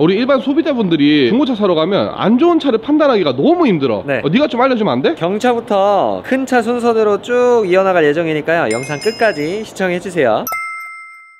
우리 일반 소비자분들이 중고차 사러 가면 안 좋은 차를 판단하기가 너무 힘들어. 네. 네가 좀 알려주면 안 돼? 경차부터 큰 차 순서대로 쭉 이어나갈 예정이니까요, 영상 끝까지 시청해주세요.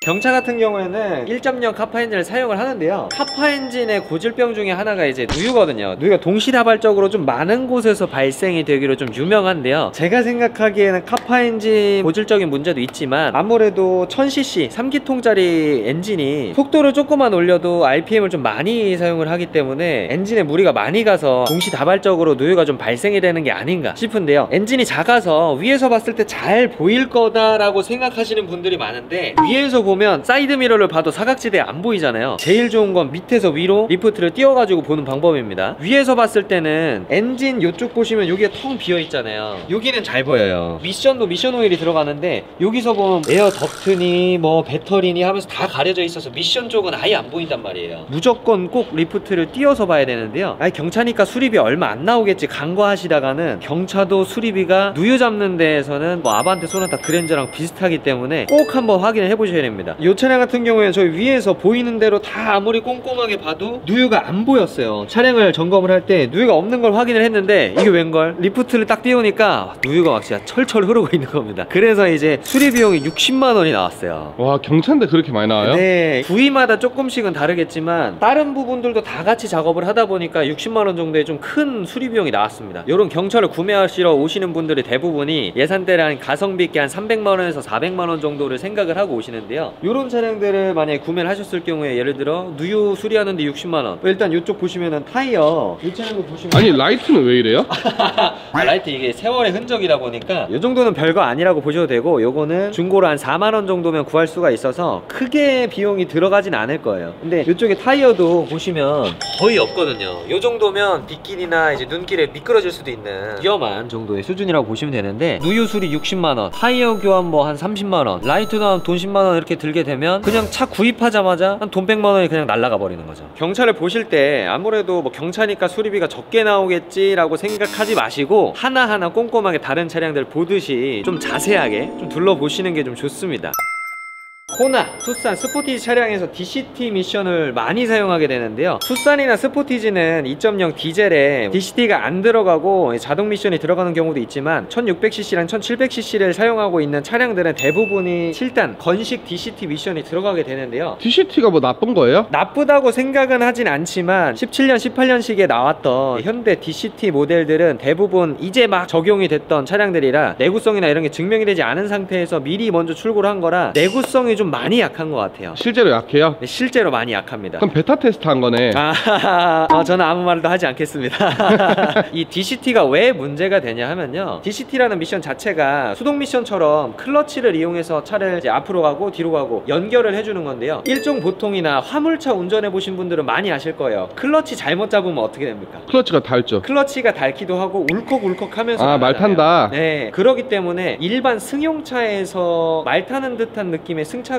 경차 같은 경우에는 1.0 카파 엔진을 사용을 하는데요, 카파 엔진의 고질병 중에 하나가 이제 누유거든요. 누유가 동시다발적으로 좀 많은 곳에서 발생이 되기로 좀 유명한데요, 제가 생각하기에는 카파 엔진 고질적인 문제도 있지만 아무래도 1000cc 3기통짜리 엔진이 속도를 조금만 올려도 RPM을 좀 많이 사용을 하기 때문에 엔진에 무리가 많이 가서 동시다발적으로 누유가 좀 발생이 되는 게 아닌가 싶은데요, 엔진이 작아서 위에서 봤을 때 잘 보일 거다라고 생각하시는 분들이 많은데, 위에서 보면 사이드미러를 봐도 사각지대 안 보이잖아요. 제일 좋은 건 밑에서 위로 리프트를 띄워가지고 보는 방법입니다. 위에서 봤을 때는 엔진 요쪽 보시면 여기가 텅 비어 있잖아요. 여기는 잘 보여요. 미션도 미션 오일이 들어가는데 여기서 보면 에어 덕트니 뭐 배터리니 하면서 다 가려져 있어서 미션 쪽은 아예 안 보인단 말이에요. 무조건 꼭 리프트를 띄워서 봐야 되는데요, 아니 경차니까 수리비 얼마 안 나오겠지 간과하시다가는 경차도 수리비가 누유 잡는 데에서는 뭐 아반떼, 소나타, 그랜저랑 비슷하기 때문에 꼭 한번 확인을 해보셔야 됩니다. 이 차량 같은 경우에는 저희 위에서 보이는 대로 다 아무리 꼼꼼하게 봐도 누유가 안 보였어요. 차량을 점검을 할 때 누유가 없는 걸 확인을 했는데 이게 웬걸? 리프트를 딱 띄우니까 누유가 막 진짜 철철 흐르고 있는 겁니다. 그래서 이제 수리 비용이 60만 원이 나왔어요. 와, 경차인데 그렇게 많이 나와요? 네, 부위마다 조금씩은 다르겠지만 다른 부분들도 다 같이 작업을 하다 보니까 60만 원 정도의 좀 큰 수리 비용이 나왔습니다. 이런 경차를 구매하시러 오시는 분들이 대부분이 예산대를 가성비 있게 한 300만 원에서 400만 원 정도를 생각을 하고 오시는데요, 이런 차량들을 만약에 구매를 하셨을 경우에 예를 들어 누유 수리하는데 60만 원, 일단 이쪽 보시면은 타이어, 이 차량도 보시면 아니 라이트는 왜 이래요? 라이트 이게 세월의 흔적이다 보니까 이 정도는 별거 아니라고 보셔도 되고, 요거는 중고로 한 4만 원 정도면 구할 수가 있어서 크게 비용이 들어가진 않을 거예요. 근데 이쪽에 타이어도 보시면 거의 없거든요. 이 정도면 빗길이나 이제 눈길에 미끄러질 수도 있는 위험한 정도의 수준이라고 보시면 되는데, 누유 수리 60만 원, 타이어 교환 뭐 한 30만 원, 라이트도 한 돈 10만 원 이렇게 들게 되면 그냥 차 구입하자마자 한 돈 100만 원이 그냥 날아가 버리는 거죠. 경차를 보실 때 아무래도 뭐 경차니까 수리비가 적게 나오겠지 라고 생각하지 마시고 하나하나 꼼꼼하게 다른 차량들 보듯이 좀 자세하게 좀 둘러보시는 게 좀 좋습니다. 호나, 투싼, 스포티지 차량에서 DCT 미션을 많이 사용하게 되는데요, 투싼이나 스포티지는 2.0 디젤에 DCT가 안 들어가고 자동 미션이 들어가는 경우도 있지만 1600cc랑 1700cc를 사용하고 있는 차량들은 대부분이 7단 건식 DCT 미션이 들어가게 되는데요, DCT가 뭐 나쁜 거예요? 나쁘다고 생각은 하진 않지만 17년, 18년식에 나왔던 현대 DCT 모델들은 대부분 이제 막 적용이 됐던 차량들이라 내구성이나 이런 게 증명이 되지 않은 상태에서 미리 먼저 출고를 한 거라 내구성이 좀 많이 약한 것 같아요. 실제로 약해요? 네, 실제로 많이 약합니다. 그럼 베타 테스트 한 거네. 저는 아무 말도 하지 않겠습니다. 이 DCT가 왜 문제가 되냐 하면요, DCT라는 미션 자체가 수동 미션처럼 클러치를 이용해서 차를 이제 앞으로 가고 뒤로 가고 연결을 해주는 건데요, 일종 보통이나 화물차 운전해 보신 분들은 많이 아실 거예요. 클러치 잘못 잡으면 어떻게 됩니까? 클러치가 닳죠. 클러치가 닳기도 하고 울컥울컥 하면서 말 탄다. 네, 그러기 때문에 일반 승용차에서 말 타는 듯한 느낌의 승차감을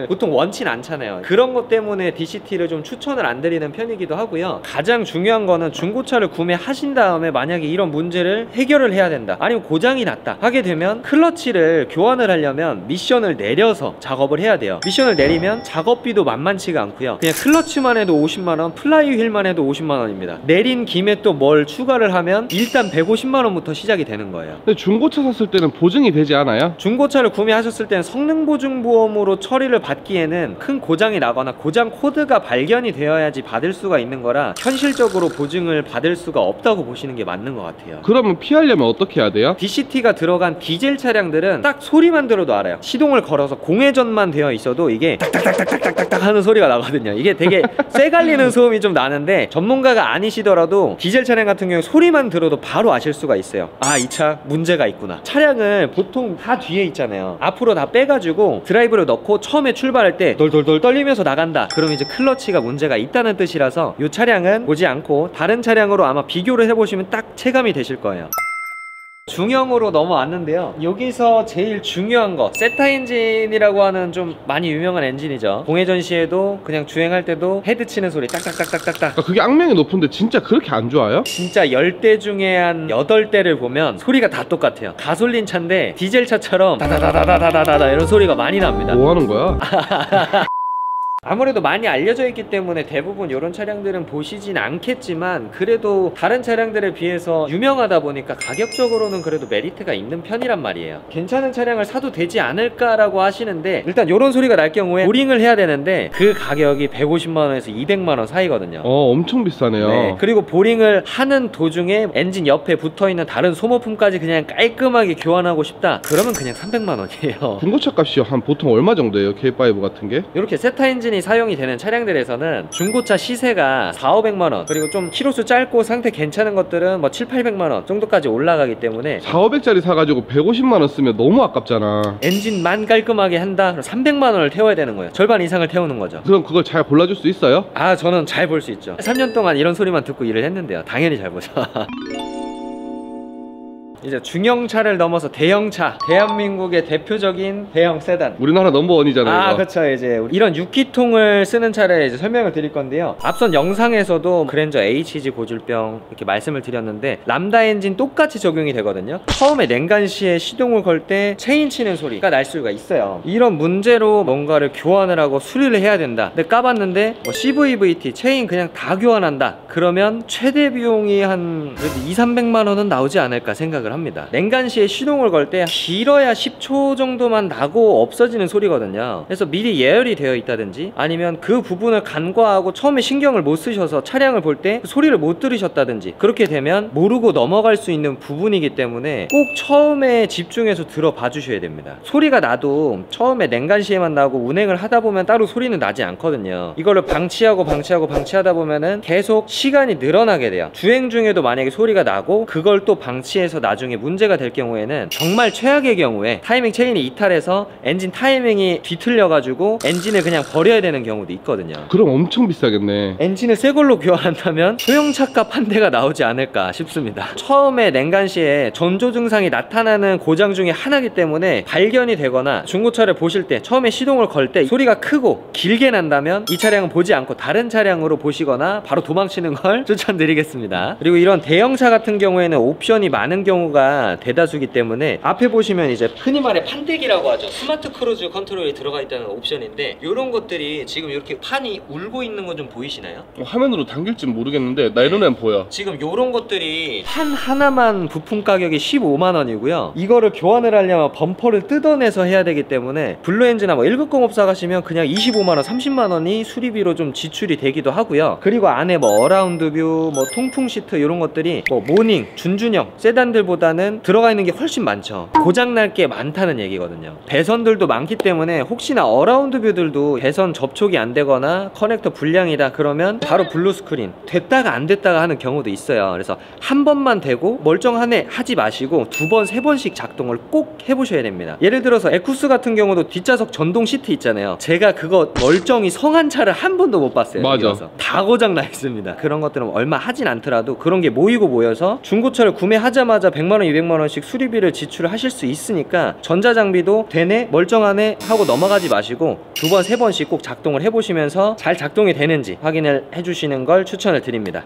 보통 원치 않잖아요. 그런 것 때문에 DCT를 좀 추천을 안 드리는 편이기도 하고요, 가장 중요한 거는 중고차를 구매하신 다음에 만약에 이런 문제를 해결을 해야 된다, 아니면 고장이 났다 하게 되면 클러치를 교환을 하려면 미션을 내려서 작업을 해야 돼요. 미션을 내리면 작업비도 만만치가 않고요, 그냥 클러치만 해도 50만원, 플라이 휠만 해도 50만원입니다. 내린 김에 또 뭘 추가를 하면 일단 150만원부터 시작이 되는 거예요. 근데 중고차 샀을 때는 보증이 되지 않아요? 중고차를 구매하셨을 때는 성능보증보험으로 처리를 받기에는 큰 고장이 나거나 고장 코드가 발견이 되어야지 받을 수가 있는 거라 현실적으로 보증을 받을 수가 없다고 보시는 게 맞는 것 같아요. 그러면 피하려면 어떻게 해야 돼요? DCT가 들어간 디젤 차량들은 딱 소리만 들어도 알아요. 시동을 걸어서 공회전만 되어 있어도 이게 딱딱딱딱딱딱 하는 소리가 나거든요. 이게 되게 쇠 갈리는 소음이 좀 나는데, 전문가가 아니시더라도 디젤 차량 같은 경우에 소리만 들어도 바로 아실 수가 있어요. 아, 이 차 문제가 있구나. 차량을 보통 다 뒤에 있잖아요. 앞으로 다 빼가지고 드라이브를 넣고 처음에 출발할 때 돌돌돌 떨리면서 나간다, 그럼 이제 클러치가 문제가 있다는 뜻이라서 이 차량은 보지 않고 다른 차량으로 아마 비교를 해보시면 딱 체감이 되실 거예요. 중형으로 넘어왔는데요, 여기서 제일 중요한 거 세타 엔진이라고 하는 좀 많이 유명한 엔진이죠. 공회전 시에도 그냥 주행할 때도 헤드 치는 소리 딱딱딱딱딱딱. 그게 악명이 높은데 진짜 그렇게 안 좋아요? 진짜 10대 중에 한 8대를 보면 소리가 다 똑같아요. 가솔린 차인데 디젤 차처럼 다다다다다다다 이런 소리가 많이 납니다. 뭐 하는 거야? 아무래도 많이 알려져 있기 때문에 대부분 이런 차량들은 보시진 않겠지만, 그래도 다른 차량들에 비해서 유명하다 보니까 가격적으로는 그래도 메리트가 있는 편이란 말이에요. 괜찮은 차량을 사도 되지 않을까라고 하시는데, 일단 이런 소리가 날 경우에 보링을 해야 되는데 그 가격이 150만원에서 200만원 사이거든요. 엄청 비싸네요. 네, 그리고 보링을 하는 도중에 엔진 옆에 붙어있는 다른 소모품까지 그냥 깔끔하게 교환하고 싶다, 그러면 그냥 300만원이에요 중고차 값이 한 보통 얼마 정도예요? K5 같은 게? 이렇게 세타 엔진이 사용이 되는 차량들에서는 중고차 시세가 4,500만원, 그리고 좀 키로수 짧고 상태 괜찮은 것들은 뭐 7,800만원 정도까지 올라가기 때문에 4,500짜리 사가지고 150만원 쓰면 너무 아깝잖아. 엔진만 깔끔하게 한다? 그럼 300만원을 태워야 되는 거예요. 절반 이상을 태우는 거죠. 그럼 그걸 잘 골라줄 수 있어요? 아, 저는 잘 볼 수 있죠. 3년 동안 이런 소리만 듣고 일을 했는데요, 당연히 잘 보죠. 이제 중형차를 넘어서 대형차, 대한민국의 대표적인 대형 세단, 우리나라 넘버원이잖아요. 아, 이거. 그쵸. 이제 이런 6기통을 쓰는 차를 이제 설명을 드릴 건데요, 앞선 영상에서도 그랜저 HG 고질병 이렇게 말씀을 드렸는데, 람다 엔진 똑같이 적용이 되거든요. 처음에 냉간시에 시동을 걸 때 체인 치는 소리가 날 수가 있어요. 이런 문제로 뭔가를 교환을 하고 수리를 해야 된다. 근데 까봤는데 뭐 CVVT, 체인 그냥 다 교환한다, 그러면 최대 비용이 한 그래도 200~300만 원은 나오지 않을까 생각을 합니다. 냉간시에 시동을 걸 때 길어야 10초 정도만 나고 없어지는 소리거든요. 그래서 미리 예열이 되어 있다든지, 아니면 그 부분을 간과하고 처음에 신경을 못 쓰셔서 차량을 볼 때 소리를 못 들으셨다든지, 그렇게 되면 모르고 넘어갈 수 있는 부분이기 때문에 꼭 처음에 집중해서 들어봐 주셔야 됩니다. 소리가 나도 처음에 냉간시에만 나고 운행을 하다 보면 따로 소리는 나지 않거든요. 이거를 방치하다 보면은 계속 시간이 늘어나게 돼요. 주행 중에도 만약에 소리가 나고 그걸 또 방치해서 나중에 문제가 될 경우에는, 정말 최악의 경우에 타이밍 체인이 이탈해서 엔진 타이밍이 뒤틀려 가지고 엔진을 그냥 버려야 되는 경우도 있거든요. 그럼 엄청 비싸겠네. 엔진을 새 걸로 교환한다면 소형차 값 한 대가 나오지 않을까 싶습니다. 처음에 냉간시에 전조 증상이 나타나는 고장 중에 하나이기 때문에 발견이 되거나 중고차를 보실 때 처음에 시동을 걸 때 소리가 크고 길게 난다면 이 차량은 보지 않고 다른 차량으로 보시거나 바로 도망치는 걸 추천드리겠습니다. 그리고 이런 대형차 같은 경우에는 옵션이 많은 경우가 대다수기 때문에, 앞에 보시면 이제 흔히 말해 판때기라고 하죠. 스마트 크루즈 컨트롤이 들어가 있다는 옵션인데, 이런 것들이 지금 이렇게 판이 울고 있는 거 좀 보이시나요? 화면으로 당길진 모르겠는데 나 이런 애는 보여. 지금 요런 것들이 판 하나만 부품 가격이 15만 원이고요 이거를 교환을 하려면 범퍼를 뜯어내서 해야 되기 때문에 블루엔즈나 뭐 1급 공업사 가시면 그냥 25만 원, 30만 원이 수리비로 좀 지출이 되기도 하고요. 그리고 안에 뭐 어라운드 뷰, 뭐 통풍 시트 이런 것들이 뭐 모닝, 준준형 세단들보다는 들어가 있는 게 훨씬 많죠. 고장날 게 많다는 얘기거든요. 배선들도 많기 때문에 혹시나 어라운드 뷰들도 배선 접촉이 안 되거나 커넥터 불량이다 그러면 바로 블루 스크린 됐다가 안 됐다가 하는 경우도 있어요. 그래서 한 번만 되고 멀쩡하네 하지 마시고 2번, 3번씩 작동을 꼭 해보셔야 됩니다. 예를 들어서 에쿠스 같은 경우도 뒷좌석 전동 시트 있잖아요. 제가 그거 멀쩡히 성한 차를 한 번도 못 봤어요. 맞아. 다 고장 나 있습니다. 그런 것들은 얼마 하진 않더라도 그런 게 모이고 모여서 중고차를 구매하자마자 100만 원, 200만 원씩 수리비를 지출하실 수 있으니까, 전자장비도 되네, 멀쩡하네 하고 넘어가지 마시고 2번, 3번씩 꼭 작동을 해보시면서 잘 작동이 되는지 확인을 해주시는 걸 추천을 드립니다.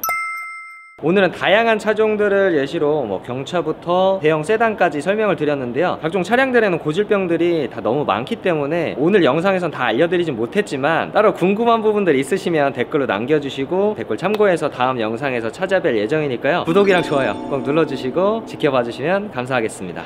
오늘은 다양한 차종들을 예시로 뭐 경차부터 대형 세단까지 설명을 드렸는데요, 각종 차량들에는 고질병들이 다 너무 많기 때문에 오늘 영상에선 다 알려드리진 못했지만, 따로 궁금한 부분들 있으시면 댓글로 남겨주시고 댓글 참고해서 다음 영상에서 찾아뵐 예정이니까요, 구독이랑 좋아요 꼭 눌러주시고 지켜봐 주시면 감사하겠습니다.